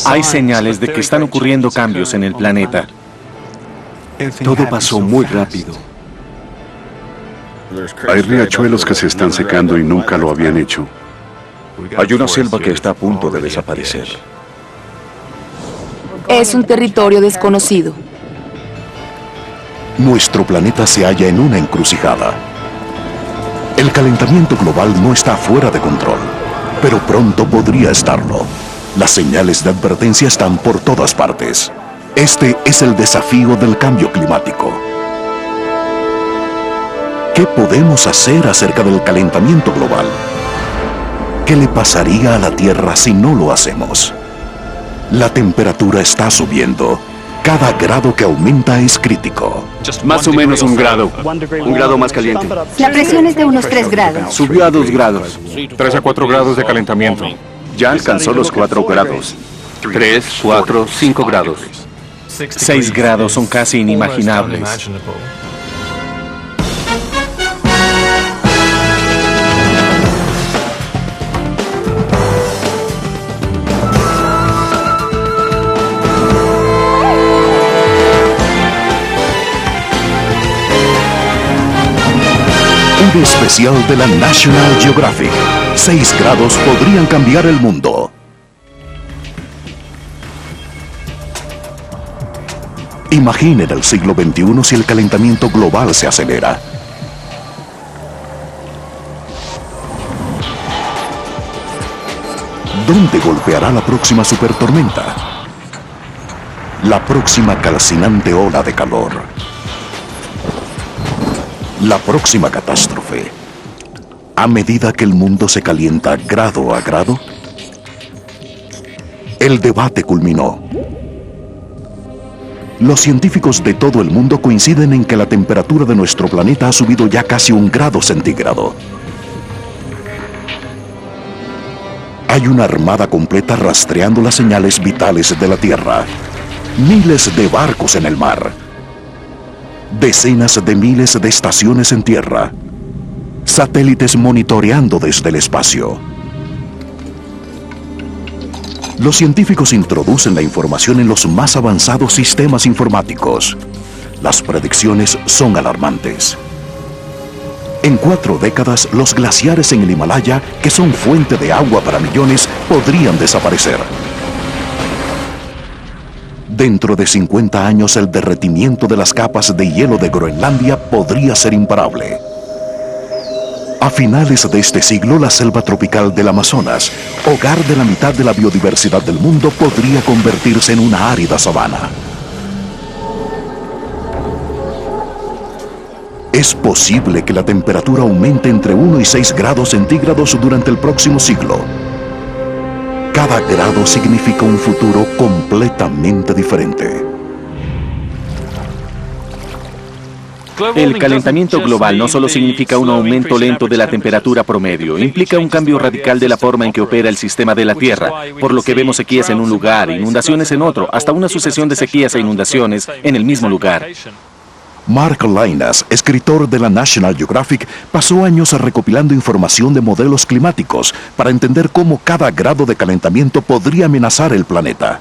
Hay señales de que están ocurriendo cambios en el planeta. Todo pasó muy rápido. Hay riachuelos que se están secando y nunca lo habían hecho. Hay una selva que está a punto de desaparecer. Es un territorio desconocido. Nuestro planeta se halla en una encrucijada. El calentamiento global no está fuera de control, pero pronto podría estarlo. Las señales de advertencia están por todas partes. Este es el desafío del cambio climático. ¿Qué podemos hacer acerca del calentamiento global? ¿Qué le pasaría a la Tierra si no lo hacemos? La temperatura está subiendo. Cada grado que aumenta es crítico. Más o menos un grado más caliente. La presión es de unos 3 grados. Subió a 2 grados. 3 a 4 grados de calentamiento. Ya alcanzó los 4 grados. 3, 4, 5 grados. 6 grados son casi inimaginables. Un especial de la National Geographic. 6 grados podrían cambiar el mundo. Imaginen el siglo XXI si el calentamiento global se acelera. ¿Dónde golpeará la próxima supertormenta? La próxima calcinante ola de calor. La próxima catástrofe. A medida que el mundo se calienta grado a grado, el debate culminó. Los científicos de todo el mundo coinciden en que la temperatura de nuestro planeta ha subido ya casi 1 grado centígrado. Hay una armada completa rastreando las señales vitales de la Tierra. Miles de barcos en el mar. Decenas de miles de estaciones en tierra. Satélites monitoreando desde el espacio. Los científicos introducen la información en los más avanzados sistemas informáticos. Las predicciones son alarmantes. En 4 décadas, los glaciares en el Himalaya, que son fuente de agua para millones, podrían desaparecer. Dentro de 50 años, el derretimiento de las capas de hielo de Groenlandia podría ser imparable. A finales de este siglo, la selva tropical del Amazonas, hogar de la mitad de la biodiversidad del mundo, podría convertirse en una árida sabana. Es posible que la temperatura aumente entre 1 y 6 grados centígrados durante el próximo siglo. Cada grado significa un futuro completamente diferente. El calentamiento global no solo significa un aumento lento de la temperatura promedio, implica un cambio radical de la forma en que opera el sistema de la Tierra, por lo que vemos sequías en un lugar, inundaciones en otro, hasta una sucesión de sequías e inundaciones en el mismo lugar. Mark Lynas, escritor de la National Geographic, pasó años recopilando información de modelos climáticos para entender cómo cada grado de calentamiento podría amenazar el planeta.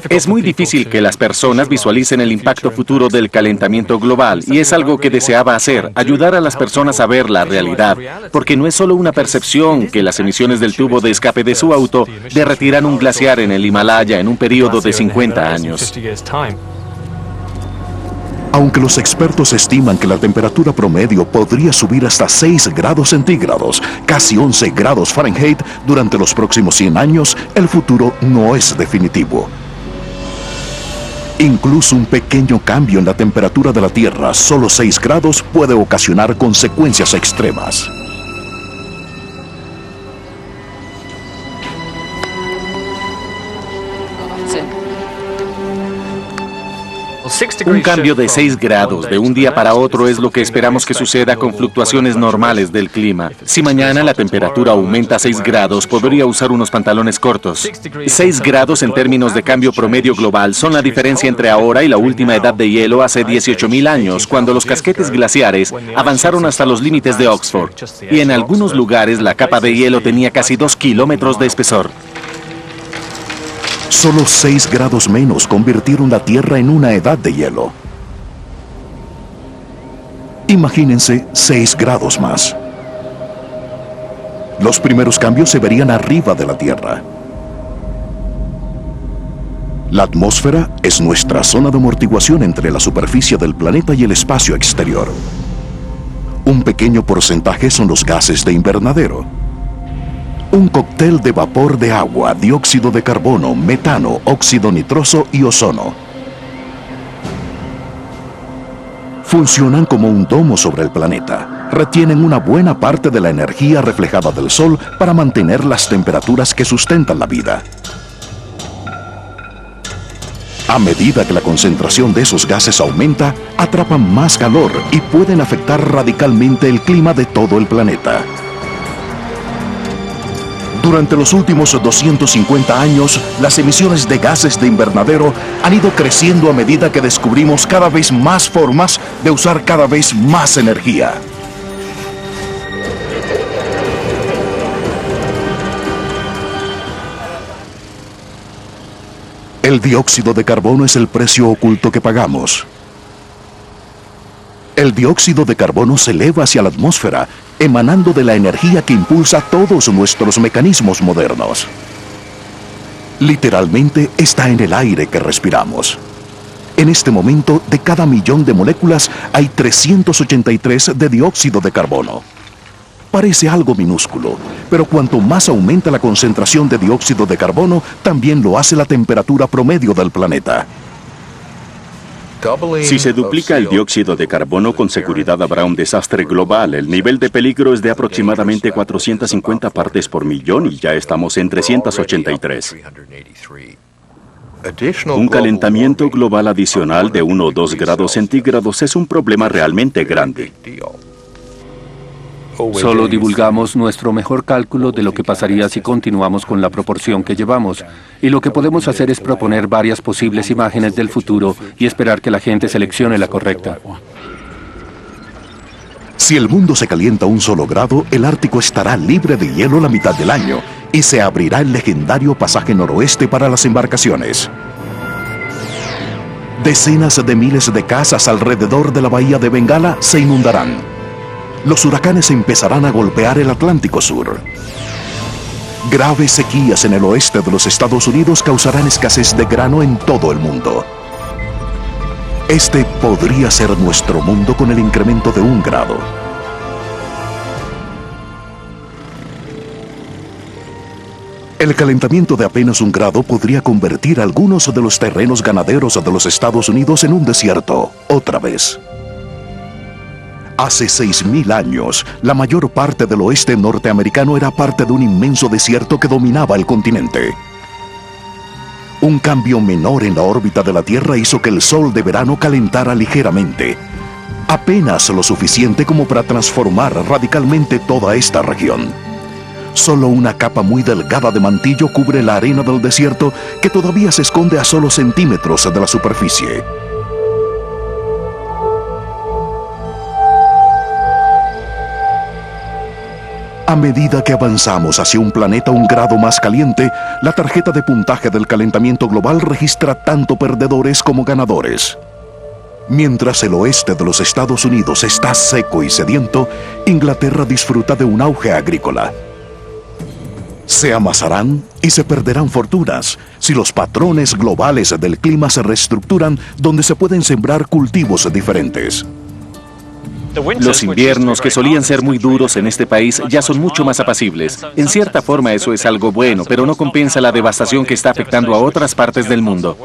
Es muy difícil que las personas visualicen el impacto futuro del calentamiento global, y es algo que deseaba hacer, ayudar a las personas a ver la realidad, porque no es solo una percepción que las emisiones del tubo de escape de su auto derretirán un glaciar en el Himalaya en un periodo de 50 años. Aunque los expertos estiman que la temperatura promedio podría subir hasta 6 grados centígrados, casi 11 grados Fahrenheit, durante los próximos 100 años, el futuro no es definitivo. Incluso un pequeño cambio en la temperatura de la Tierra, solo 6 grados, puede ocasionar consecuencias extremas. Un cambio de 6 grados de un día para otro es lo que esperamos que suceda con fluctuaciones normales del clima. Si mañana la temperatura aumenta a 6 grados, podría usar unos pantalones cortos. 6 grados en términos de cambio promedio global son la diferencia entre ahora y la última edad de hielo hace 18.000 años, cuando los casquetes glaciares avanzaron hasta los límites de Oxford. Y en algunos lugares la capa de hielo tenía casi 2 kilómetros de espesor. Solo 6 grados menos convirtieron la Tierra en una edad de hielo. Imagínense 6 grados más. Los primeros cambios se verían arriba de la Tierra. La atmósfera es nuestra zona de amortiguación entre la superficie del planeta y el espacio exterior. Un pequeño porcentaje son los gases de invernadero. Un cóctel de vapor de agua, dióxido de carbono, metano, óxido nitroso y ozono. Funcionan como un domo sobre el planeta. Retienen una buena parte de la energía reflejada del Sol para mantener las temperaturas que sustentan la vida. A medida que la concentración de esos gases aumenta, atrapan más calor y pueden afectar radicalmente el clima de todo el planeta. Durante los últimos 250 años, las emisiones de gases de invernadero han ido creciendo a medida que descubrimos cada vez más formas de usar cada vez más energía. El dióxido de carbono es el precio oculto que pagamos. El dióxido de carbono se eleva hacia la atmósfera, emanando de la energía que impulsa todos nuestros mecanismos modernos. Literalmente está en el aire que respiramos. En este momento, de cada 1.000.000 de moléculas, hay 383 de dióxido de carbono. Parece algo minúsculo, pero cuanto más aumenta la concentración de dióxido de carbono, también lo hace la temperatura promedio del planeta. Si se duplica el dióxido de carbono, con seguridad habrá un desastre global. El nivel de peligro es de aproximadamente 450 partes por millón y ya estamos en 383. Un calentamiento global adicional de 1 o 2 grados centígrados es un problema realmente grande. Solo divulgamos nuestro mejor cálculo de lo que pasaría si continuamos con la proporción que llevamos. Y lo que podemos hacer es proponer varias posibles imágenes del futuro y esperar que la gente seleccione la correcta. Si el mundo se calienta 1 solo grado, el Ártico estará libre de hielo la mitad del año y se abrirá el legendario pasaje noroeste para las embarcaciones. Decenas de miles de casas alrededor de la bahía de Bengala se inundarán. Los huracanes empezarán a golpear el Atlántico Sur. Graves sequías en el oeste de los Estados Unidos causarán escasez de grano en todo el mundo. Este podría ser nuestro mundo con el incremento de 1 grado. El calentamiento de apenas 1 grado podría convertir algunos de los terrenos ganaderos de los Estados Unidos en un desierto, otra vez. Hace 6.000 años, la mayor parte del oeste norteamericano era parte de un inmenso desierto que dominaba el continente. Un cambio menor en la órbita de la Tierra hizo que el sol de verano calentara ligeramente, apenas lo suficiente como para transformar radicalmente toda esta región. Solo una capa muy delgada de mantillo cubre la arena del desierto que todavía se esconde a solo centímetros de la superficie. A medida que avanzamos hacia un planeta 1 grado más caliente, la tarjeta de puntaje del calentamiento global registra tanto perdedores como ganadores. Mientras el oeste de los Estados Unidos está seco y sediento, Inglaterra disfruta de un auge agrícola. Se amasarán y se perderán fortunas si los patrones globales del clima se reestructuran donde se pueden sembrar cultivos diferentes. Los inviernos, que solían ser muy duros en este país, ya son mucho más apacibles. En cierta forma eso es algo bueno, pero no compensa la devastación que está afectando a otras partes del mundo.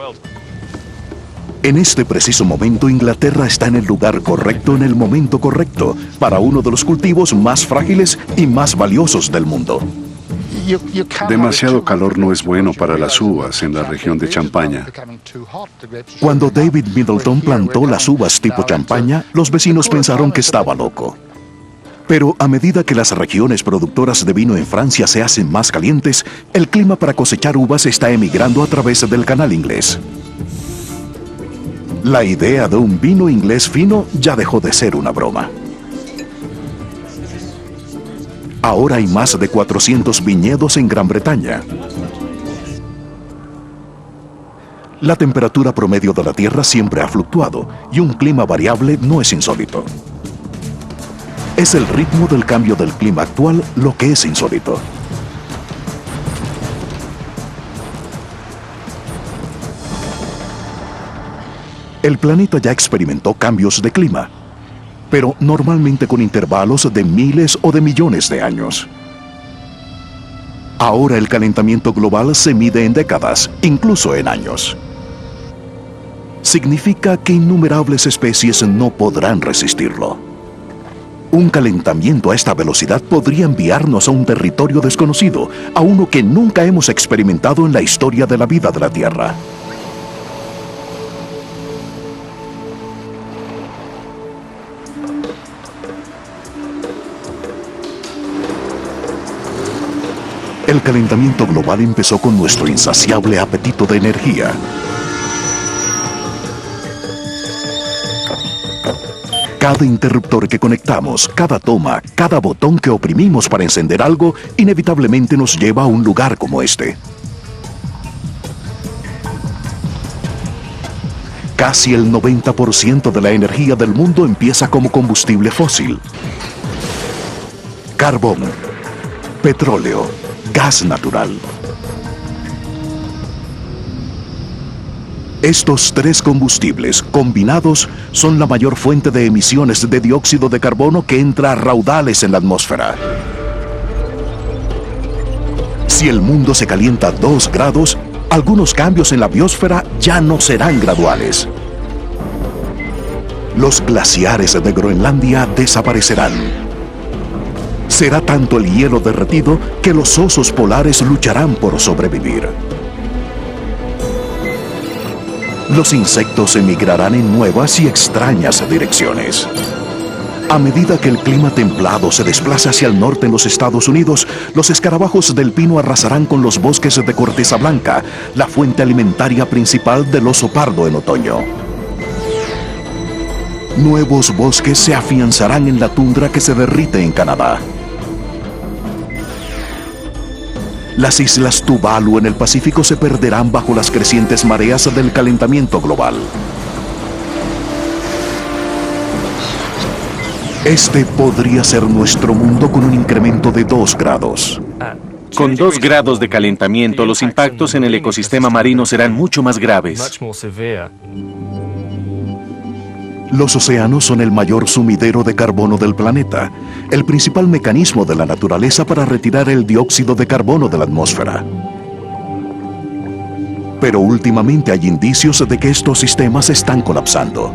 En este preciso momento, Inglaterra está en el lugar correcto en el momento correcto para uno de los cultivos más frágiles y más valiosos del mundo. Demasiado calor no es bueno para las uvas en la región de Champaña. Cuando David Middleton plantó las uvas tipo Champaña, los vecinos pensaron que estaba loco. Pero a medida que las regiones productoras de vino en Francia se hacen más calientes, el clima para cosechar uvas está emigrando a través del Canal Inglés. La idea de un vino inglés fino ya dejó de ser una broma. Ahora hay más de 400 viñedos en Gran Bretaña. La temperatura promedio de la Tierra siempre ha fluctuado y un clima variable no es insólito. Es el ritmo del cambio del clima actual lo que es insólito. El planeta ya experimentó cambios de clima, pero normalmente con intervalos de miles o de millones de años. Ahora el calentamiento global se mide en décadas, incluso en años. Significa que innumerables especies no podrán resistirlo. Un calentamiento a esta velocidad podría enviarnos a un territorio desconocido, a uno que nunca hemos experimentado en la historia de la vida de la Tierra. El calentamiento global empezó con nuestro insaciable apetito de energía. Cada interruptor que conectamos, cada toma, cada botón que oprimimos para encender algo, inevitablemente nos lleva a un lugar como este. Casi el 90% de la energía del mundo empieza como combustible fósil. Carbón, petróleo, gas natural. Estos tres combustibles combinados son la mayor fuente de emisiones de dióxido de carbono que entra a raudales en la atmósfera. Si el mundo se calienta 2 grados, algunos cambios en la biosfera ya no serán graduales. Los glaciares de Groenlandia desaparecerán. Será tanto el hielo derretido que los osos polares lucharán por sobrevivir. Los insectos emigrarán en nuevas y extrañas direcciones. A medida que el clima templado se desplaza hacia el norte en los Estados Unidos, los escarabajos del pino arrasarán con los bosques de corteza blanca, la fuente alimentaria principal del oso pardo en otoño. Nuevos bosques se afianzarán en la tundra que se derrite en Canadá. Las islas Tuvalu en el Pacífico se perderán bajo las crecientes mareas del calentamiento global. Este podría ser nuestro mundo con un incremento de 2 grados. Con 2 grados de calentamiento, los impactos en el ecosistema marino serán mucho más graves. Los océanos son el mayor sumidero de carbono del planeta, el principal mecanismo de la naturaleza para retirar el dióxido de carbono de la atmósfera. Pero últimamente hay indicios de que estos sistemas están colapsando.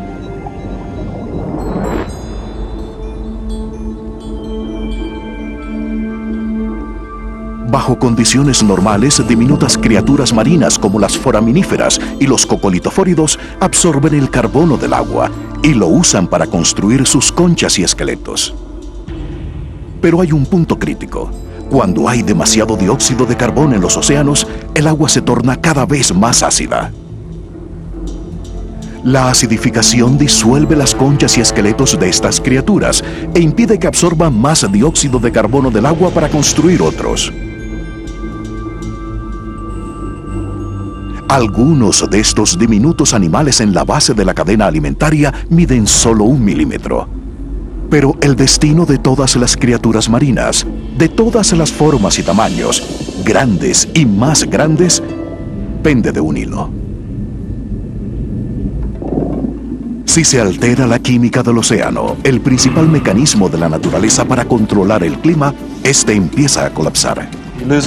Bajo condiciones normales, diminutas criaturas marinas como las foraminíferas y los cocolitóforidos absorben el carbono del agua y lo usan para construir sus conchas y esqueletos. Pero hay un punto crítico. Cuando hay demasiado dióxido de carbono en los océanos, el agua se torna cada vez más ácida. La acidificación disuelve las conchas y esqueletos de estas criaturas e impide que absorban más dióxido de carbono del agua para construir otros. Algunos de estos diminutos animales en la base de la cadena alimentaria miden solo 1 milímetro. Pero el destino de todas las criaturas marinas, de todas las formas y tamaños, grandes y más grandes, pende de un hilo. Si se altera la química del océano, el principal mecanismo de la naturaleza para controlar el clima, este empieza a colapsar.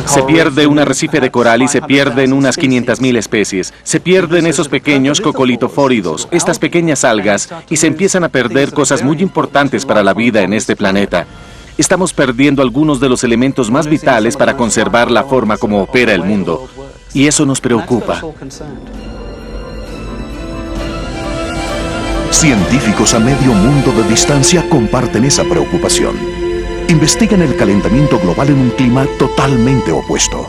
Se pierde un arrecife de coral y se pierden unas 500.000 especies. Se pierden esos pequeños cocolitóforidos, estas pequeñas algas, y se empiezan a perder cosas muy importantes para la vida en este planeta. Estamos perdiendo algunos de los elementos más vitales para conservar la forma como opera el mundo. Y eso nos preocupa. Científicos a medio mundo de distancia comparten esa preocupación. Investigan el calentamiento global en un clima totalmente opuesto.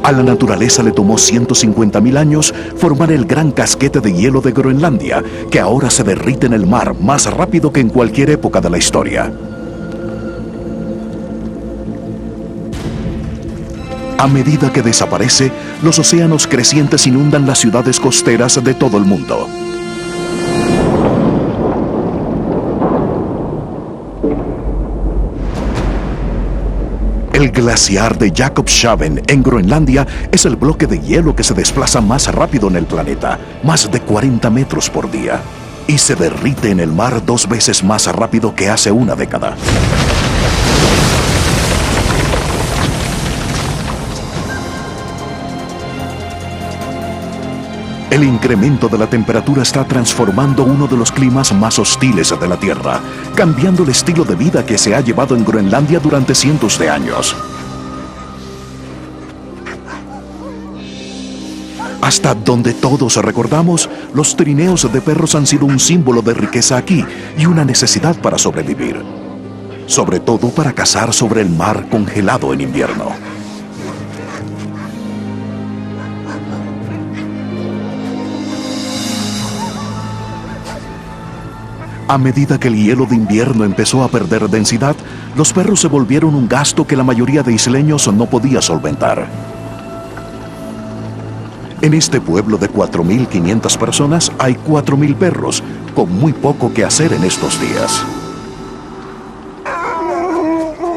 A la naturaleza le tomó 150.000 años formar el gran casquete de hielo de Groenlandia, que ahora se derrite en el mar más rápido que en cualquier época de la historia. A medida que desaparece, los océanos crecientes inundan las ciudades costeras de todo el mundo. El glaciar de Jakobshavn en Groenlandia es el bloque de hielo que se desplaza más rápido en el planeta, más de 40 metros por día, y se derrite en el mar 2 veces más rápido que hace una década. El incremento de la temperatura está transformando uno de los climas más hostiles de la Tierra, cambiando el estilo de vida que se ha llevado en Groenlandia durante cientos de años. Hasta donde todos recordamos, los trineos de perros han sido un símbolo de riqueza aquí y una necesidad para sobrevivir. Sobre todo para cazar sobre el mar congelado en invierno. A medida que el hielo de invierno empezó a perder densidad, los perros se volvieron un gasto que la mayoría de isleños no podía solventar. En este pueblo de 4.500 personas hay 4.000 perros, con muy poco que hacer en estos días.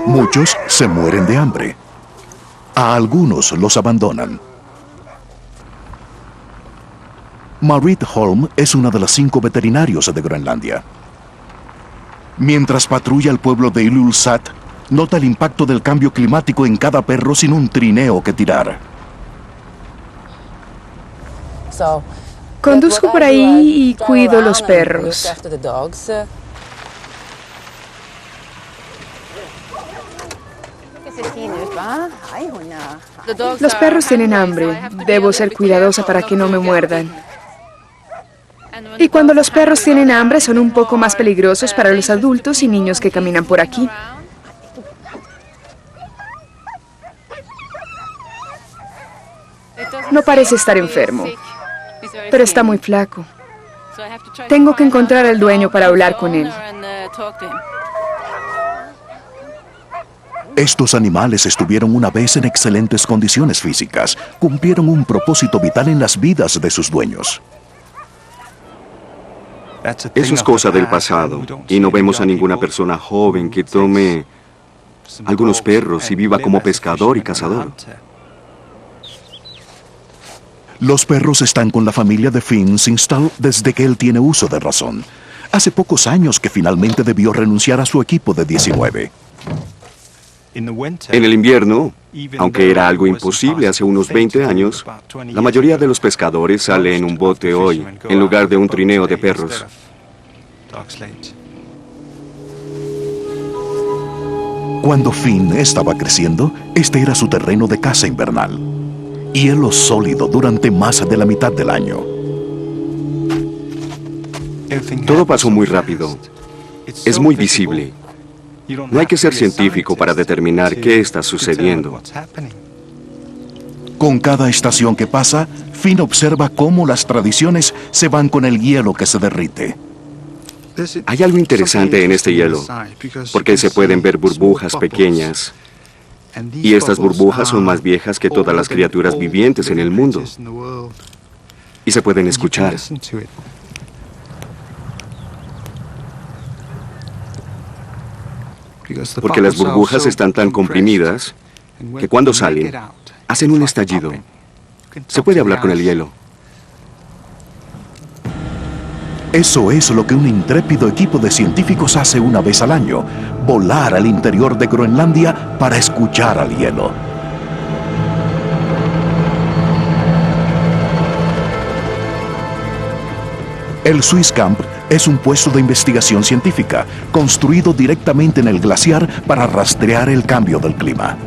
Muchos se mueren de hambre. A algunos los abandonan. Marit Holm es una de las 5 veterinarios de Groenlandia. Mientras patrulla el pueblo de Ilulissat, nota el impacto del cambio climático en cada perro sin un trineo que tirar. Conduzco por ahí y cuido los perros. Los perros tienen hambre. Debo ser cuidadosa para que no me muerdan. Y cuando los perros tienen hambre son un poco más peligrosos para los adultos y niños que caminan por aquí. No parece estar enfermo, pero está muy flaco. Tengo que encontrar al dueño para hablar con él. Estos animales estuvieron una vez en excelentes condiciones físicas, cumplieron un propósito vital en las vidas de sus dueños. Eso es cosa del pasado, y no vemos a ninguna persona joven que tome algunos perros y viva como pescador y cazador. Los perros están con la familia de Finn Singstal desde que él tiene uso de razón. Hace pocos años que finalmente debió renunciar a su equipo de 19. En el invierno, aunque era algo imposible hace unos 20 años, la mayoría de los pescadores sale en un bote hoy, en lugar de un trineo de perros. Cuando Finn estaba creciendo, este era su terreno de caza invernal. Hielo sólido durante más de la mitad del año. Todo pasó muy rápido. Es muy visible. No hay que ser científico para determinar qué está sucediendo. Con cada estación que pasa, Finn observa cómo las tradiciones se van con el hielo que se derrite. Hay algo interesante en este hielo, porque se pueden ver burbujas pequeñas. Y estas burbujas son más viejas que todas las criaturas vivientes en el mundo. Y se pueden escuchar. Porque las burbujas están tan comprimidas que cuando salen, hacen un estallido. Se puede hablar con el hielo. Eso es lo que un intrépido equipo de científicos hace una vez al año, volar al interior de Groenlandia para escuchar al hielo. El Swiss Camp es un puesto de investigación científica, construido directamente en el glaciar para rastrear el cambio del clima.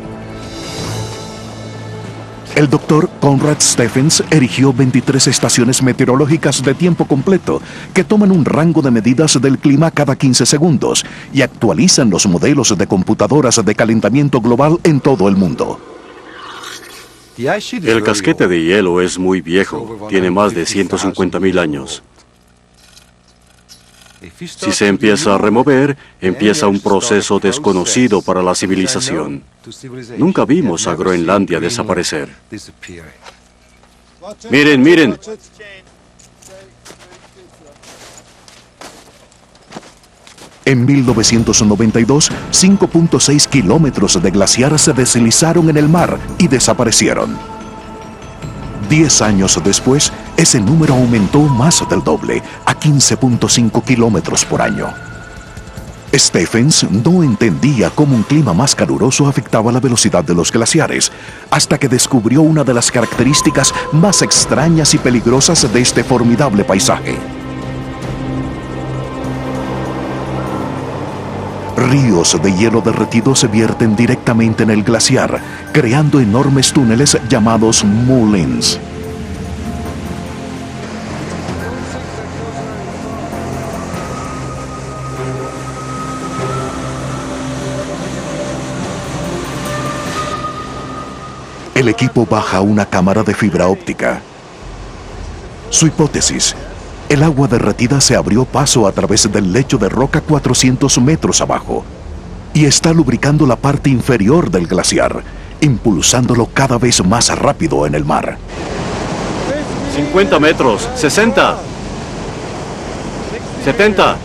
El doctor Conrad Steffens erigió 23 estaciones meteorológicas de tiempo completo que toman un rango de medidas del clima cada 15 segundos y actualizan los modelos de computadoras de calentamiento global en todo el mundo. El casquete de hielo es muy viejo, tiene más de 150.000 años. Si se empieza a remover, empieza un proceso desconocido para la civilización. Nunca vimos a Groenlandia desaparecer. Miren, miren. En 1992, 5.6 kilómetros de glaciar se deslizaron en el mar y desaparecieron. 10 años después, ese número aumentó más del doble, a 15.5 kilómetros por año. Stephens no entendía cómo un clima más caluroso afectaba la velocidad de los glaciares, hasta que descubrió una de las características más extrañas y peligrosas de este formidable paisaje. Ríos de hielo derretido se vierten directamente en el glaciar, creando enormes túneles llamados moulins. El equipo baja a una cámara de fibra óptica. Su hipótesis: el agua derretida se abrió paso a través del lecho de roca 400 metros abajo y está lubricando la parte inferior del glaciar, impulsándolo cada vez más rápido en el mar. 50 metros, 60, 70.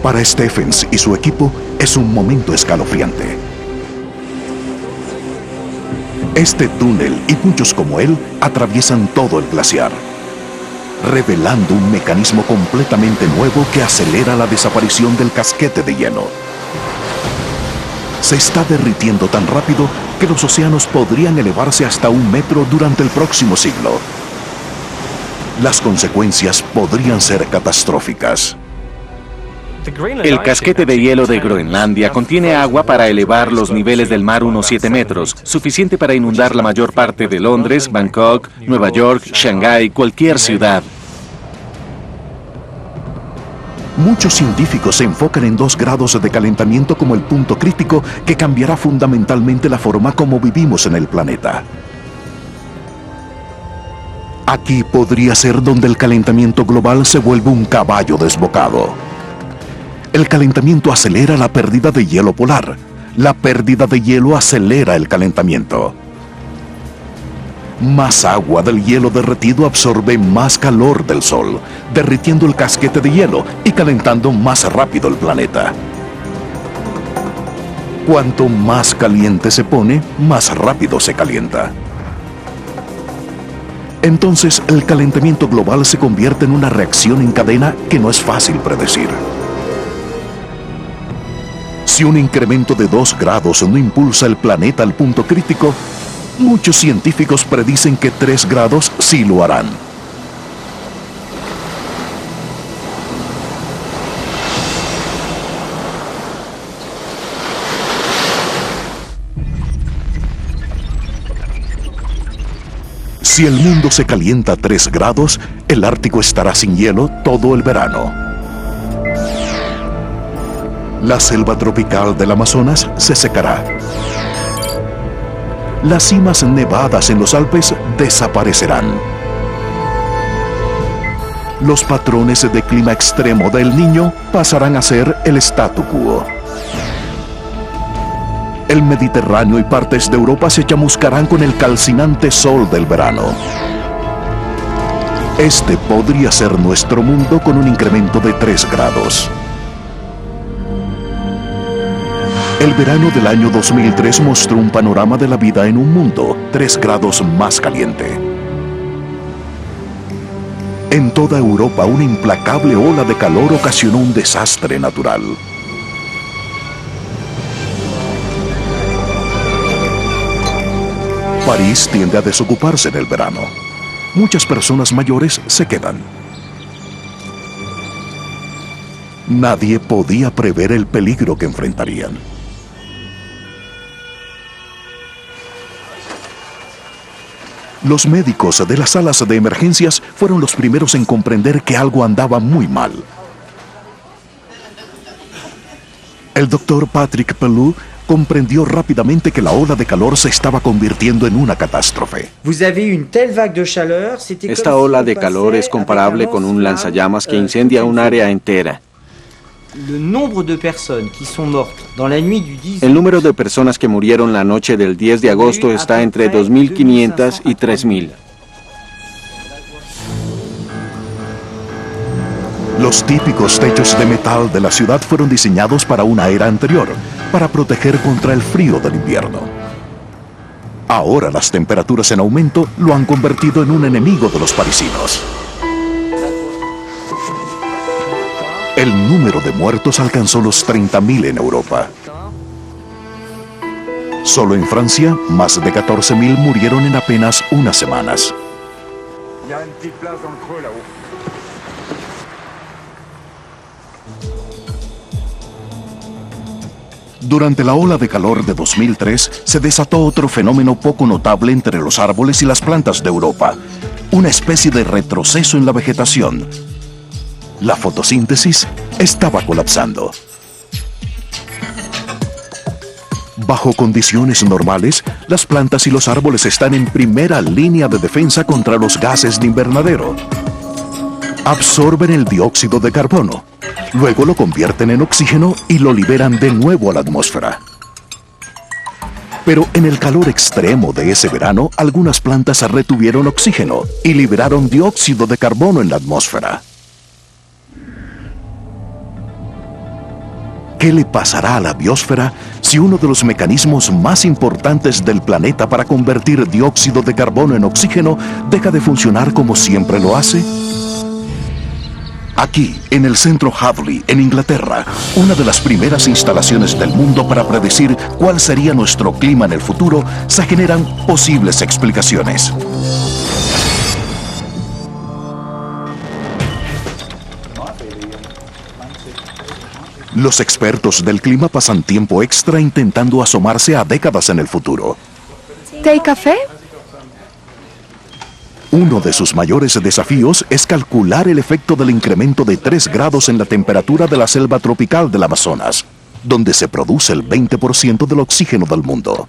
Para Stephens y su equipo es un momento escalofriante. Este túnel y muchos como él atraviesan todo el glaciar, revelando un mecanismo completamente nuevo que acelera la desaparición del casquete de hielo. Se está derritiendo tan rápido que los océanos podrían elevarse hasta 1 metro durante el próximo siglo. Las consecuencias podrían ser catastróficas. El casquete de hielo de Groenlandia contiene agua para elevar los niveles del mar unos 7 metros, suficiente para inundar la mayor parte de Londres, Bangkok, Nueva York, Shanghái, cualquier ciudad. Muchos científicos se enfocan en 2 grados de calentamiento como el punto crítico que cambiará fundamentalmente la forma como vivimos en el planeta. Aquí podría ser donde el calentamiento global se vuelve un caballo desbocado. El calentamiento acelera la pérdida de hielo polar. La pérdida de hielo acelera el calentamiento. Más agua del hielo derretido absorbe más calor del Sol, derritiendo el casquete de hielo y calentando más rápido el planeta. Cuanto más caliente se pone, más rápido se calienta. Entonces, el calentamiento global se convierte en una reacción en cadena que no es fácil predecir. Si un incremento de 2 grados no impulsa el planeta al punto crítico, muchos científicos predicen que 3 grados sí lo harán. Si el mundo se calienta a 3 grados, el Ártico estará sin hielo todo el verano. La selva tropical del Amazonas se secará. Las cimas nevadas en los Alpes desaparecerán. Los patrones de clima extremo del Niño pasarán a ser el statu quo. El Mediterráneo y partes de Europa se chamuscarán con el calcinante sol del verano. Este podría ser nuestro mundo con un incremento de 3 grados. El verano del año 2003 mostró un panorama de la vida en un mundo 3 grados más caliente. En toda Europa, una implacable ola de calor ocasionó un desastre natural. París tiende a desocuparse en el verano. Muchas personas mayores se quedan. Nadie podía prever el peligro que enfrentarían. Los médicos de las salas de emergencias fueron los primeros en comprender que algo andaba muy mal. El doctor Patrick Pelloux comprendió rápidamente que la ola de calor se estaba convirtiendo en una catástrofe. Esta ola de calor es comparable con un lanzallamas que incendia un área entera. El número de personas que murieron la noche del 10 de agosto está entre 2.500 y 3.000. Los típicos techos de metal de la ciudad fueron diseñados para una era anterior, para proteger contra el frío del invierno. Ahora las temperaturas en aumento lo han convertido en un enemigo de los parisinos. El número de muertos alcanzó los 30.000 en Europa. Solo en Francia, más de 14.000 murieron en apenas unas semanas. Durante la ola de calor de 2003, se desató otro fenómeno poco notable entre los árboles y las plantas de Europa, una especie de retroceso en la vegetación. La fotosíntesis estaba colapsando. Bajo condiciones normales, las plantas y los árboles están en primera línea de defensa contra los gases de invernadero. Absorben el dióxido de carbono, luego lo convierten en oxígeno y lo liberan de nuevo a la atmósfera. Pero en el calor extremo de ese verano, algunas plantas retuvieron oxígeno y liberaron dióxido de carbono en la atmósfera. ¿Qué le pasará a la biosfera si uno de los mecanismos más importantes del planeta para convertir dióxido de carbono en oxígeno deja de funcionar como siempre lo hace? Aquí, en el centro Hadley, en Inglaterra, una de las primeras instalaciones del mundo para predecir cuál sería nuestro clima en el futuro, se generan posibles explicaciones. Los expertos del clima pasan tiempo extra intentando asomarse a décadas en el futuro. ¿Té y café? Uno de sus mayores desafíos es calcular el efecto del incremento de 3 grados en la temperatura de la selva tropical del Amazonas, donde se produce el 20% del oxígeno del mundo.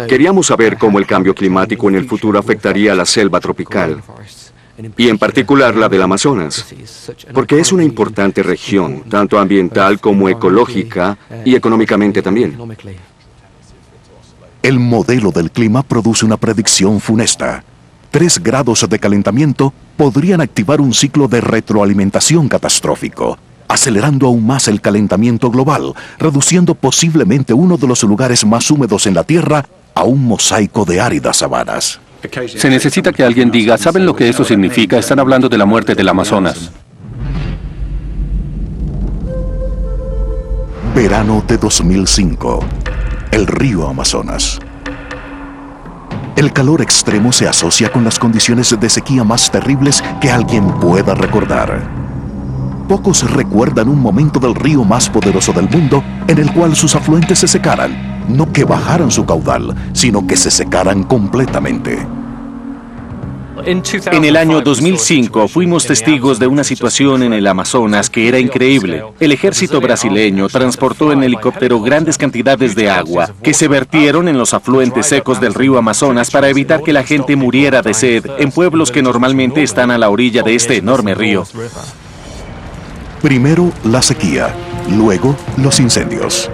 Queríamos saber cómo el cambio climático en el futuro afectaría a la selva tropical, y en particular la del Amazonas, porque es una importante región, tanto ambiental como ecológica y económicamente también. El modelo del clima produce una predicción funesta. 3 grados de calentamiento podrían activar un ciclo de retroalimentación catastrófico, acelerando aún más el calentamiento global, reduciendo posiblemente uno de los lugares más húmedos en la Tierra a un mosaico de áridas sabanas. Se necesita que alguien diga, ¿saben lo que eso significa? Están hablando de la muerte del Amazonas. Verano de 2005. El río Amazonas. El calor extremo se asocia con las condiciones de sequía más terribles que alguien pueda recordar. Pocos recuerdan un momento del río más poderoso del mundo en el cual sus afluentes se secaran. No que bajaran su caudal, sino que se secaran completamente. En el año 2005 fuimos testigos de una situación en el Amazonas que era increíble. El ejército brasileño transportó en helicóptero grandes cantidades de agua que se vertieron en los afluentes secos del río Amazonas para evitar que la gente muriera de sed en pueblos que normalmente están a la orilla de este enorme río. Primero la sequía, luego los incendios.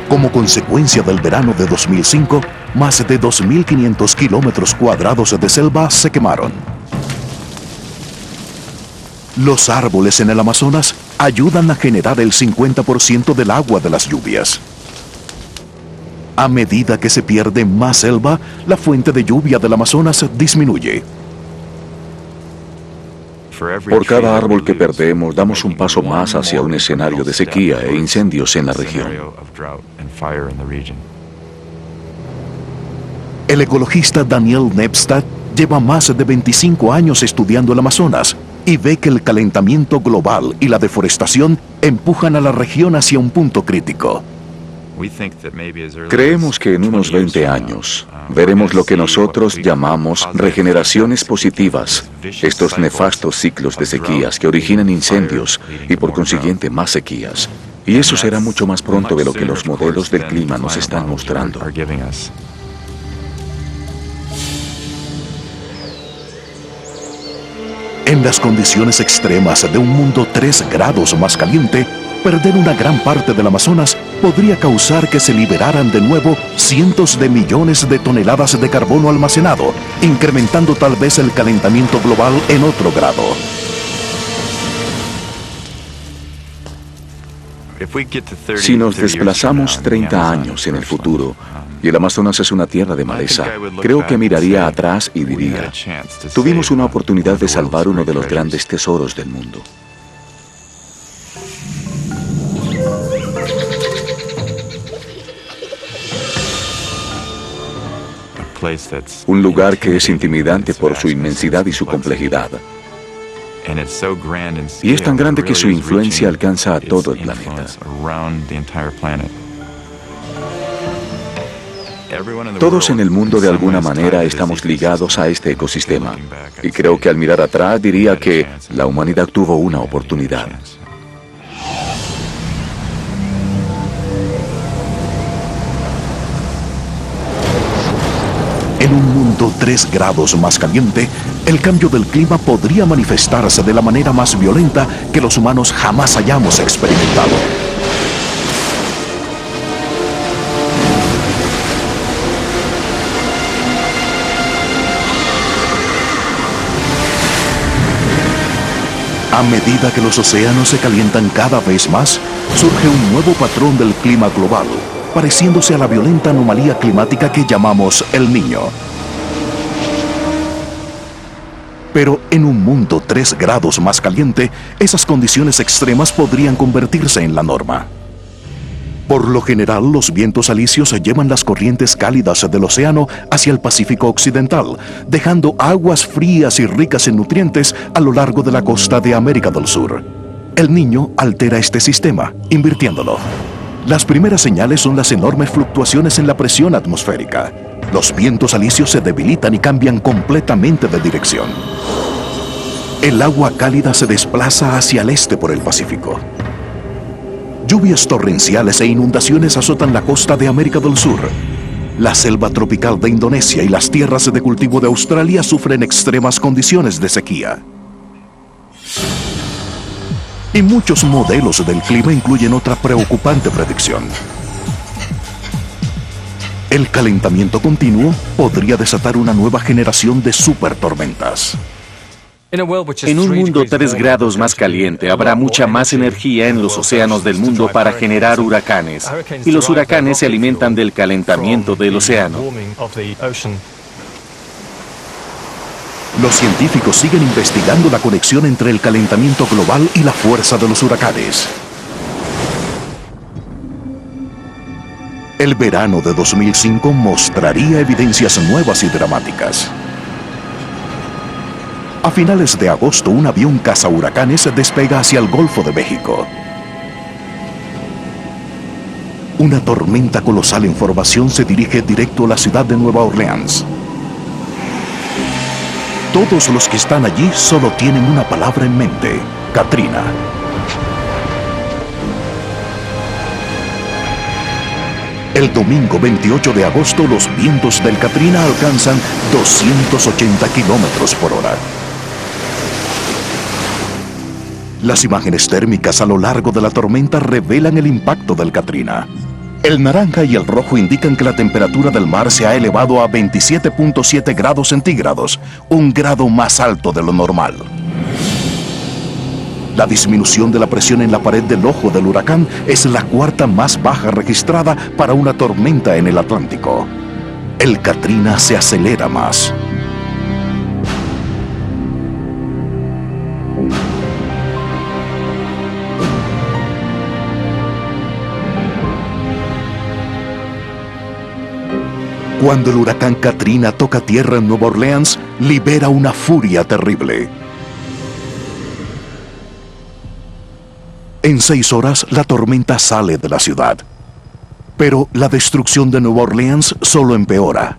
Como consecuencia del verano de 2005, más de 2.500 kilómetros cuadrados de selva se quemaron. Los árboles en el Amazonas ayudan a generar el 50% del agua de las lluvias. A medida que se pierde más selva, la fuente de lluvia del Amazonas disminuye. Por cada árbol que perdemos, damos un paso más hacia un escenario de sequía e incendios en la región. El ecologista Daniel Nebstad lleva más de 25 años estudiando el Amazonas y ve que el calentamiento global y la deforestación empujan a la región hacia un punto crítico. Creemos que en unos 20 años veremos lo que nosotros llamamos regeneraciones positivas, estos nefastos ciclos de sequías que originan incendios y por consiguiente más sequías. Y eso será mucho más pronto de lo que los modelos del clima nos están mostrando. En las condiciones extremas de un mundo 3 grados más caliente, perder una gran parte del Amazonas podría causar que se liberaran de nuevo cientos de millones de toneladas de carbono almacenado, incrementando tal vez el calentamiento global en otro grado. Si nos desplazamos 30 años en el futuro y el Amazonas es una tierra de maleza, creo que miraría atrás y diría, tuvimos una oportunidad de salvar uno de los grandes tesoros del mundo. Un lugar que es intimidante por su inmensidad y su complejidad. Y es tan grande que su influencia alcanza a todo el planeta. Todos en el mundo de alguna manera estamos ligados a este ecosistema. Y creo que al mirar atrás diría que la humanidad tuvo una oportunidad. En un mundo 3 grados más caliente, el cambio del clima podría manifestarse de la manera más violenta que los humanos jamás hayamos experimentado. A medida que los océanos se calientan cada vez más, surge un nuevo patrón del clima global, pareciéndose a la violenta anomalía climática que llamamos el Niño. Pero en un mundo 3 grados más caliente, esas condiciones extremas podrían convertirse en la norma. Por lo general, los vientos alisios llevan las corrientes cálidas del océano hacia el Pacífico Occidental, dejando aguas frías y ricas en nutrientes a lo largo de la costa de América del Sur. El Niño altera este sistema, invirtiéndolo. Las primeras señales son las enormes fluctuaciones en la presión atmosférica. Los vientos alisios se debilitan y cambian completamente de dirección. El agua cálida se desplaza hacia el este por el Pacífico. Lluvias torrenciales e inundaciones azotan la costa de América del Sur. La selva tropical de Indonesia y las tierras de cultivo de Australia sufren extremas condiciones de sequía. Y muchos modelos del clima incluyen otra preocupante predicción. El calentamiento continuo podría desatar una nueva generación de supertormentas. En un mundo 3 grados más caliente, habrá mucha más energía en los océanos del mundo para generar huracanes. Y los huracanes se alimentan del calentamiento del océano. Los científicos siguen investigando la conexión entre el calentamiento global y la fuerza de los huracanes. El verano de 2005 mostraría evidencias nuevas y dramáticas. A finales de agosto, un avión cazahuracanes despega hacia el Golfo de México. Una tormenta colosal en formación se dirige directo a la ciudad de Nueva Orleans. Todos los que están allí solo tienen una palabra en mente: Katrina. El domingo 28 de agosto, los vientos del Katrina alcanzan 280 kilómetros por hora. Las imágenes térmicas a lo largo de la tormenta revelan el impacto del Katrina. El naranja y el rojo indican que la temperatura del mar se ha elevado a 27.7 grados centígrados, un grado más alto de lo normal. La disminución de la presión en la pared del ojo del huracán es la cuarta más baja registrada para una tormenta en el Atlántico. El Katrina se acelera más. Cuando el huracán Katrina toca tierra en Nueva Orleans, libera una furia terrible. En 6 horas, la tormenta sale de la ciudad. Pero la destrucción de Nueva Orleans solo empeora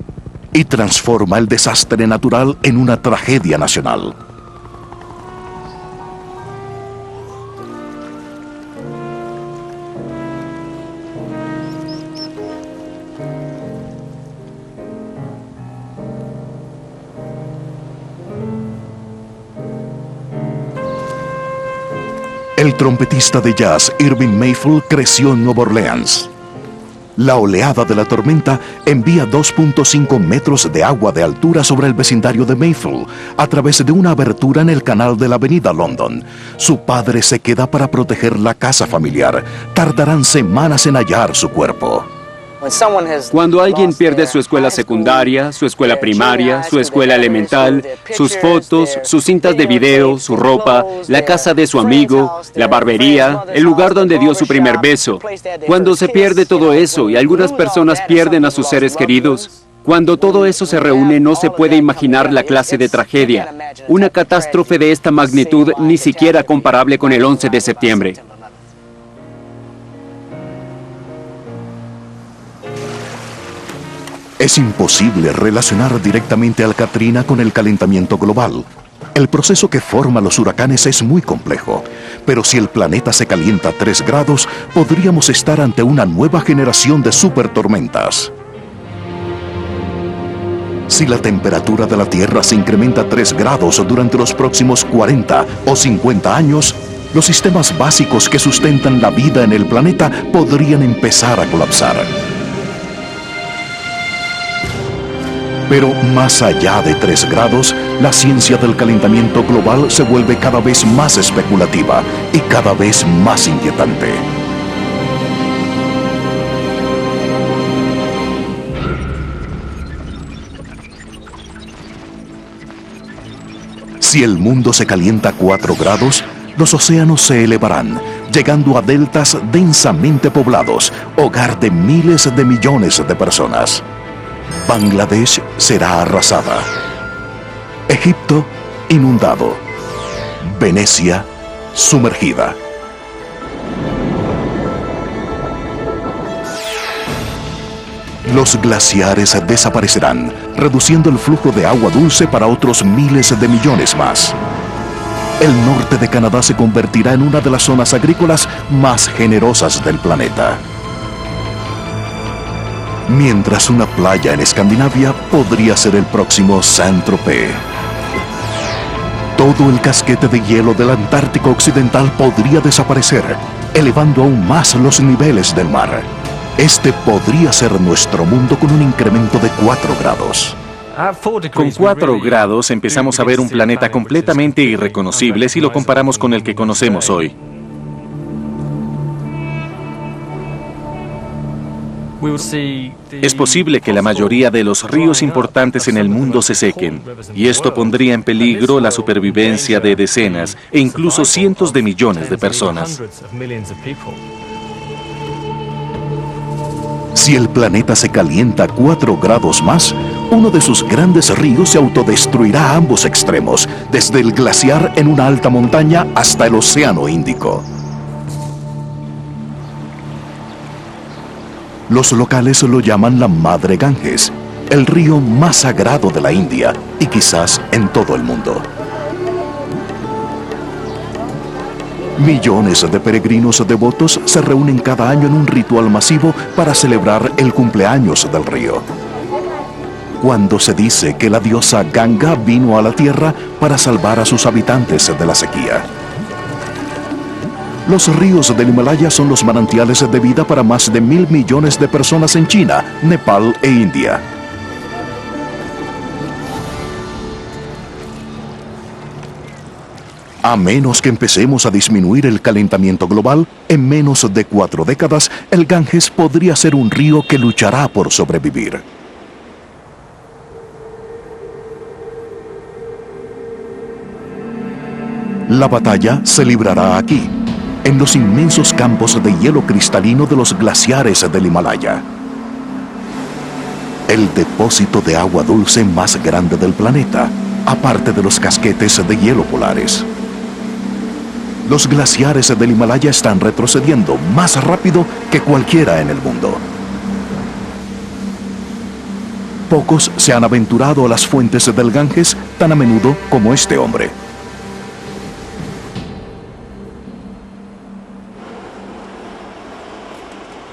y transforma el desastre natural en una tragedia nacional. El trompetista de jazz Irving Mayfield creció en Nueva Orleans. La oleada de la tormenta envía 2.5 metros de agua de altura sobre el vecindario de Mayfield a través de una abertura en el canal de la avenida London. Su padre se queda para proteger la casa familiar. Tardarán semanas en hallar su cuerpo. Cuando alguien pierde su escuela secundaria, su escuela primaria, su escuela elemental, sus fotos, sus cintas de video, su ropa, la casa de su amigo, la barbería, el lugar donde dio su primer beso, cuando se pierde todo eso y algunas personas pierden a sus seres queridos, cuando todo eso se reúne no se puede imaginar la clase de tragedia. Una catástrofe de esta magnitud ni siquiera comparable con el 11 de septiembre. Es imposible relacionar directamente al Katrina con el calentamiento global. El proceso que forma los huracanes es muy complejo, pero si el planeta se calienta 3 grados, podríamos estar ante una nueva generación de supertormentas. Si la temperatura de la Tierra se incrementa 3 grados durante los próximos 40 o 50 años, los sistemas básicos que sustentan la vida en el planeta podrían empezar a colapsar. Pero más allá de 3 grados, la ciencia del calentamiento global se vuelve cada vez más especulativa y cada vez más inquietante. Si el mundo se calienta 4 grados, los océanos se elevarán, llegando a deltas densamente poblados, hogar de miles de millones de personas. Bangladesh será arrasada. Egipto inundado. Venecia sumergida. Los glaciares desaparecerán, reduciendo el flujo de agua dulce para otros miles de millones más. El norte de Canadá se convertirá en una de las zonas agrícolas más generosas del planeta. Mientras una playa en Escandinavia podría ser el próximo Saint-Tropez. Todo el casquete de hielo del Antártico Occidental podría desaparecer, elevando aún más los niveles del mar. Este podría ser nuestro mundo con un incremento de 4 grados. Con 4 grados empezamos a ver un planeta completamente irreconocible si lo comparamos con el que conocemos hoy. Es posible que la mayoría de los ríos importantes en el mundo se sequen, y esto pondría en peligro la supervivencia de decenas e incluso cientos de millones de personas. Si el planeta se calienta 4 grados más, uno de sus grandes ríos se autodestruirá a ambos extremos, desde el glaciar en una alta montaña hasta el Océano Índico. Los locales lo llaman la Madre Ganges, el río más sagrado de la India y quizás en todo el mundo. Millones de peregrinos devotos se reúnen cada año en un ritual masivo para celebrar el cumpleaños del río. Cuando se dice que la diosa Ganga vino a la tierra para salvar a sus habitantes de la sequía. Los ríos del Himalaya son los manantiales de vida para más de 1.000 millones de personas en China, Nepal e India. A menos que empecemos a disminuir el calentamiento global, en menos de 4 décadas, el Ganges podría ser un río que luchará por sobrevivir. La batalla se librará aquí, en los inmensos campos de hielo cristalino de los glaciares del Himalaya. El depósito de agua dulce más grande del planeta, aparte de los casquetes de hielo polares. Los glaciares del Himalaya están retrocediendo más rápido que cualquiera en el mundo. Pocos se han aventurado a las fuentes del Ganges tan a menudo como este hombre.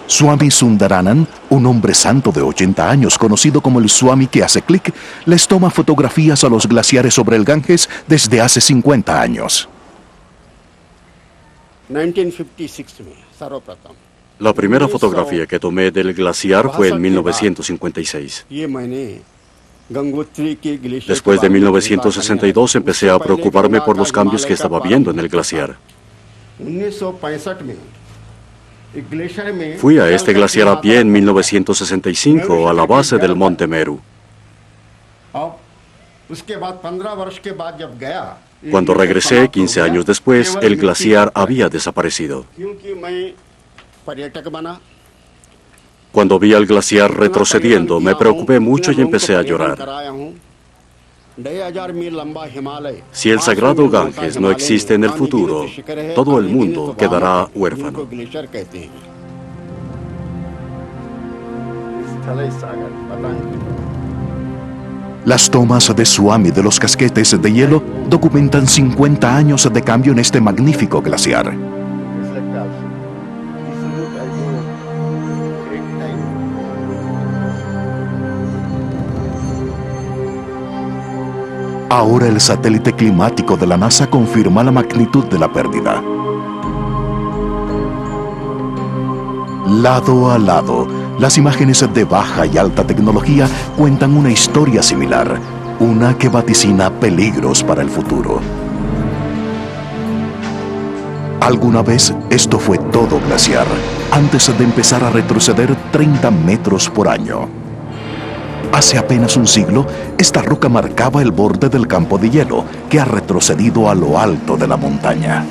Swami Sundaranan, un hombre santo de 80 años conocido como el Swami que hace clic, les toma fotografías a los glaciares sobre el Ganges desde hace 50 años. La primera fotografía que tomé del glaciar fue en 1956. Después de 1962 empecé a preocuparme por los cambios que estaba viendo en el glaciar. Fui a este glaciar a pie en 1965 a la base del Monte Meru. Cuando regresé, 15 años después, el glaciar había desaparecido. Cuando vi al glaciar retrocediendo, me preocupé mucho y empecé a llorar. Si el sagrado Ganges no existe en el futuro, todo el mundo quedará huérfano. Las tomas de tsunami de los casquetes de hielo documentan 50 años de cambio en este magnífico glaciar. Ahora el satélite climático de la NASA confirma la magnitud de la pérdida. Lado a lado, las imágenes de baja y alta tecnología cuentan una historia similar, una que vaticina peligros para el futuro. Alguna vez esto fue todo glaciar, antes de empezar a retroceder 30 metros por año. Hace apenas un siglo, esta roca marcaba el borde del campo de hielo que ha retrocedido a lo alto de la montaña.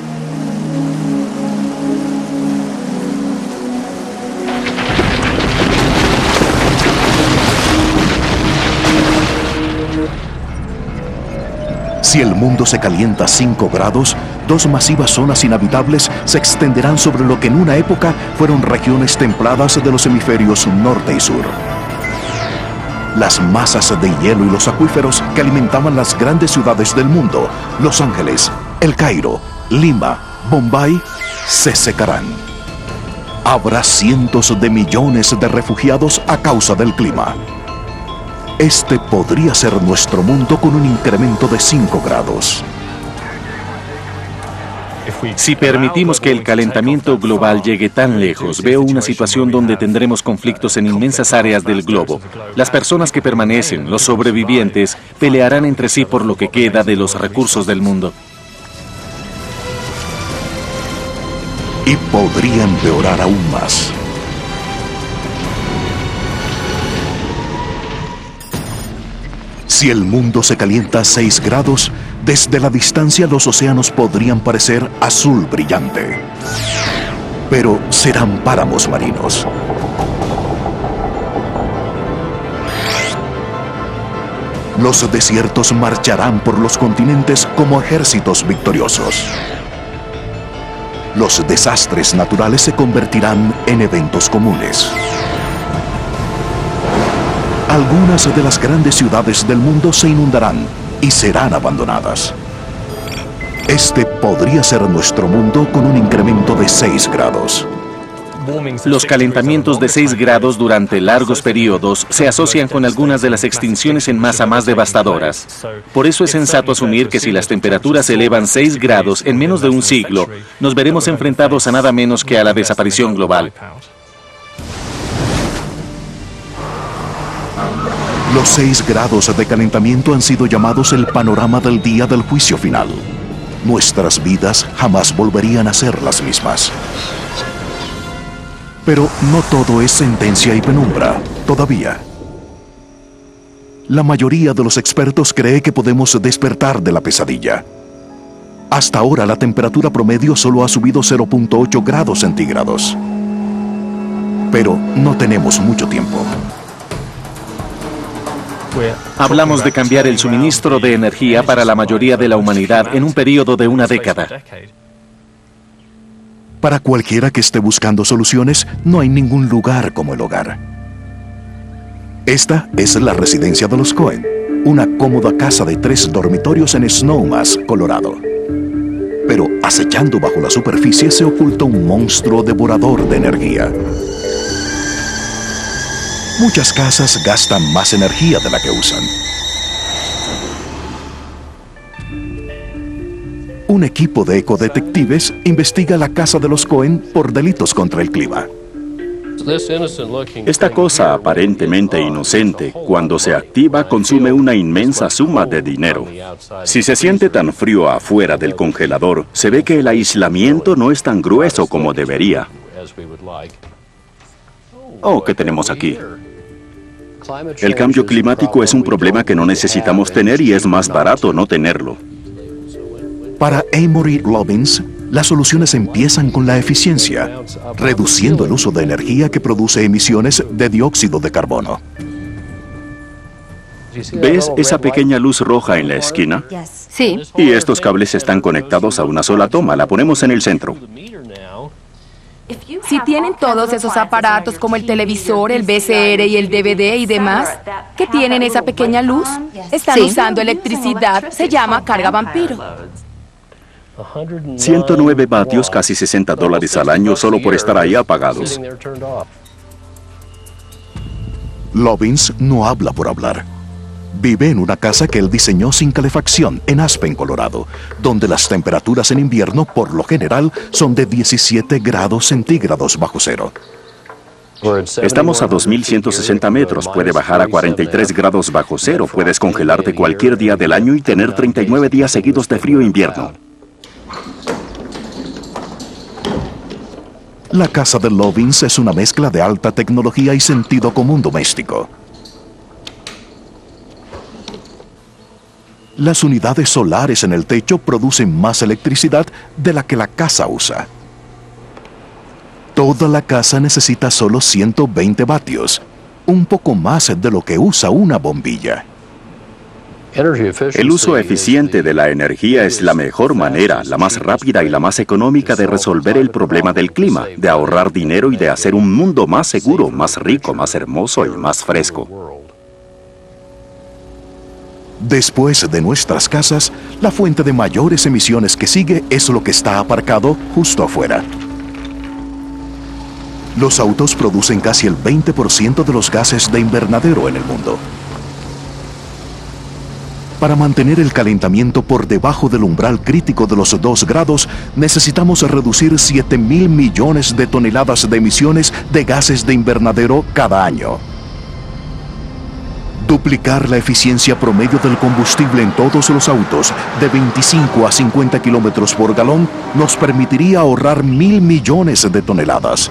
Si el mundo se calienta 5 grados, 2 masivas zonas inhabitables se extenderán sobre lo que en una época fueron regiones templadas de los hemisferios norte y sur. Las masas de hielo y los acuíferos que alimentaban las grandes ciudades del mundo, Los Ángeles, El Cairo, Lima, Bombay, se secarán. Habrá cientos de millones de refugiados a causa del clima. Este podría ser nuestro mundo con un incremento de 5 grados. Si permitimos que el calentamiento global llegue tan lejos, veo una situación donde tendremos conflictos en inmensas áreas del globo. Las personas que permanecen, los sobrevivientes, pelearán entre sí por lo que queda de los recursos del mundo. Y podría empeorar aún más. Si el mundo se calienta a 6 grados, desde la distancia los océanos podrían parecer azul brillante. Pero serán páramos marinos. Los desiertos marcharán por los continentes como ejércitos victoriosos. Los desastres naturales se convertirán en eventos comunes. Algunas de las grandes ciudades del mundo se inundarán y serán abandonadas. Este podría ser nuestro mundo con un incremento de 6 grados. Los calentamientos de 6 grados durante largos periodos se asocian con algunas de las extinciones en masa más devastadoras. Por eso es sensato asumir que si las temperaturas se elevan 6 grados en menos de un siglo, nos veremos enfrentados a nada menos que a la desaparición global. Los 6 grados de calentamiento han sido llamados el panorama del día del juicio final. Nuestras vidas jamás volverían a ser las mismas. Pero no todo es sentencia y penumbra, todavía. La mayoría de los expertos cree que podemos despertar de la pesadilla. Hasta ahora la temperatura promedio solo ha subido 0.8 grados centígrados. Pero no tenemos mucho tiempo. Hablamos de cambiar el suministro de energía para la mayoría de la humanidad en un periodo de una década. Para cualquiera que esté buscando soluciones, no hay ningún lugar como el hogar. Esta es la residencia de los Cohen, una cómoda casa de 3 dormitorios en Snowmass, Colorado. Pero acechando bajo la superficie se oculta un monstruo devorador de energía. Muchas casas gastan más energía de la que usan. Un equipo de ecodetectives investiga la casa de los Cohen por delitos contra el clima. Esta cosa aparentemente inocente, cuando se activa, consume una inmensa suma de dinero. Si se siente tan frío afuera del congelador, se ve que el aislamiento no es tan grueso como debería. Oh, ¿qué tenemos aquí? El cambio climático es un problema que no necesitamos tener y es más barato no tenerlo. Para Amory Lovins, las soluciones empiezan con la eficiencia, reduciendo el uso de energía que produce emisiones de dióxido de carbono. ¿Ves esa pequeña luz roja en la esquina? Sí. Y estos cables están conectados a una sola toma. La ponemos en el centro. Si tienen todos esos aparatos como el televisor, el VCR y el DVD y demás, que tienen esa pequeña luz, están usando electricidad, se llama carga vampiro. 109 vatios, casi $60 al año solo por estar ahí apagados. Lovins no habla por hablar. Vive en una casa que él diseñó sin calefacción en Aspen, Colorado, donde las temperaturas en invierno, por lo general, son de 17 grados centígrados bajo cero. Estamos a 2.160 metros, puede bajar a 43 grados bajo cero, puedes congelarte cualquier día del año y tener 39 días seguidos de frío invierno. La casa de Lovins es una mezcla de alta tecnología y sentido común doméstico. Las unidades solares en el techo producen más electricidad de la que la casa usa. Toda la casa necesita solo 120 vatios, un poco más de lo que usa una bombilla. El uso eficiente de la energía es la mejor manera, la más rápida y la más económica de resolver el problema del clima, de ahorrar dinero y de hacer un mundo más seguro, más rico, más hermoso y más fresco. Después de nuestras casas, la fuente de mayores emisiones que sigue es lo que está aparcado justo afuera. Los autos producen casi el 20% de los gases de invernadero en el mundo. Para mantener el calentamiento por debajo del umbral crítico de los 2 grados, necesitamos reducir 7.000 millones de toneladas de emisiones de gases de invernadero cada año. Duplicar la eficiencia promedio del combustible en todos los autos de 25 a 50 kilómetros por galón nos permitiría ahorrar 1.000 millones de toneladas.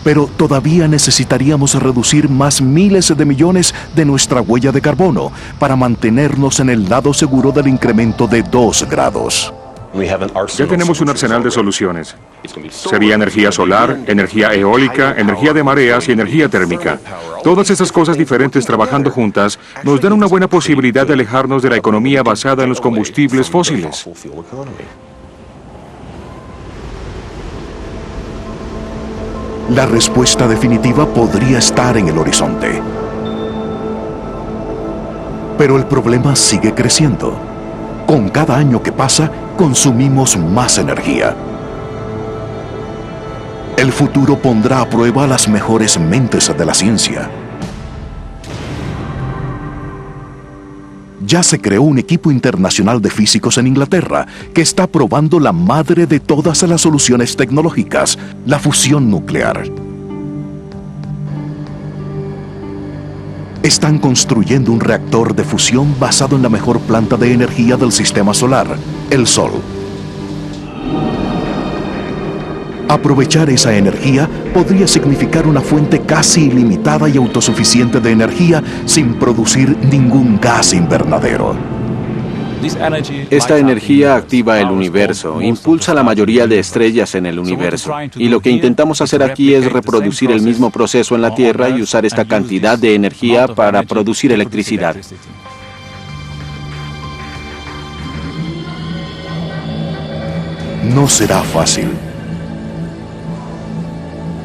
Pero todavía necesitaríamos reducir más miles de millones de nuestra huella de carbono para mantenernos en el lado seguro del incremento de 2 grados. Ya tenemos un arsenal de soluciones. Sería energía solar, energía eólica, energía de mareas y energía térmica. Todas esas cosas diferentes trabajando juntas nos dan una buena posibilidad de alejarnos de la economía basada en los combustibles fósiles. La respuesta definitiva podría estar en el horizonte. Pero el problema sigue creciendo. Con cada año que pasa, consumimos más energía. El futuro pondrá a prueba a las mejores mentes de la ciencia. Ya se creó un equipo internacional de físicos en Inglaterra que está probando la madre de todas las soluciones tecnológicas, la fusión nuclear. Están construyendo un reactor de fusión basado en la mejor planta de energía del sistema solar, el Sol. Aprovechar esa energía podría significar una fuente casi ilimitada y autosuficiente de energía sin producir ningún gas invernadero. Esta energía activa el universo, impulsa la mayoría de estrellas en el universo. Y lo que intentamos hacer aquí es reproducir el mismo proceso en la Tierra y usar esta cantidad de energía para producir electricidad. No será fácil.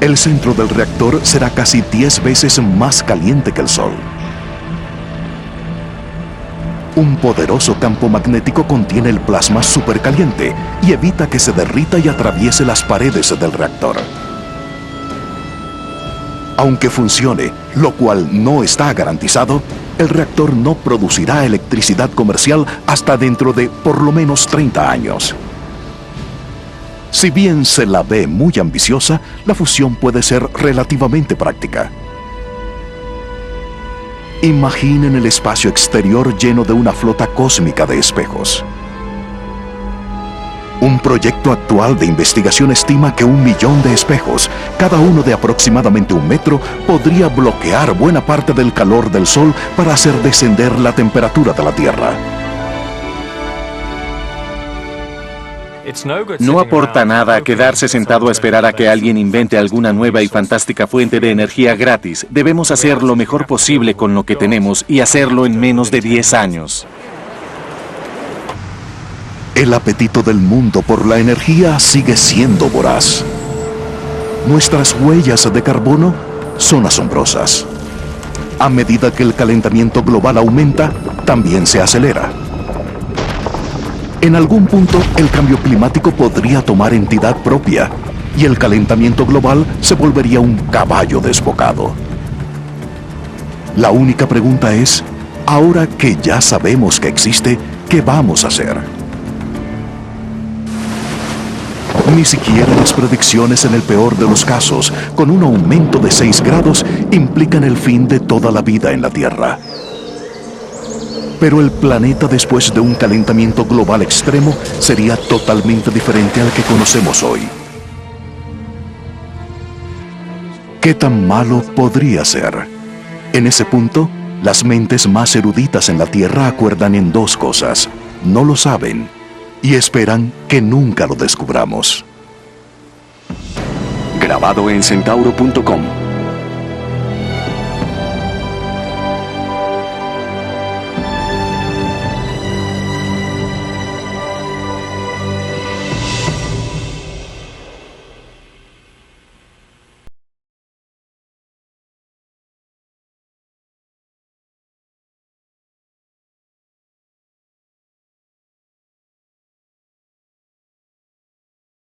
El centro del reactor será casi 10 veces más caliente que el Sol. Un poderoso campo magnético contiene el plasma supercaliente y evita que se derrita y atraviese las paredes del reactor. Aunque funcione, lo cual no está garantizado, el reactor no producirá electricidad comercial hasta dentro de por lo menos 30 años. Si bien se la ve muy ambiciosa, la fusión puede ser relativamente práctica. Imaginen el espacio exterior lleno de una flota cósmica de espejos. Un proyecto actual de investigación estima que 1 millón de espejos, cada uno de aproximadamente 1 metro, podría bloquear buena parte del calor del Sol para hacer descender la temperatura de la Tierra. No aporta nada quedarse sentado a esperar a que alguien invente alguna nueva y fantástica fuente de energía gratis. Debemos hacer lo mejor posible con lo que tenemos y hacerlo en menos de 10 años. El apetito del mundo por la energía sigue siendo voraz. Nuestras huellas de carbono son asombrosas. A medida que el calentamiento global aumenta, también se acelera. En algún punto, el cambio climático podría tomar entidad propia y el calentamiento global se volvería un caballo desbocado. La única pregunta es, ahora que ya sabemos que existe, ¿qué vamos a hacer? Ni siquiera las predicciones en el peor de los casos, con un aumento de 6 grados, implican el fin de toda la vida en la Tierra. Pero el planeta después de un calentamiento global extremo sería totalmente diferente al que conocemos hoy. ¿Qué tan malo podría ser? En ese punto, las mentes más eruditas en la Tierra acuerdan en 2 cosas. No lo saben y esperan que nunca lo descubramos. Grabado en Centauro.com.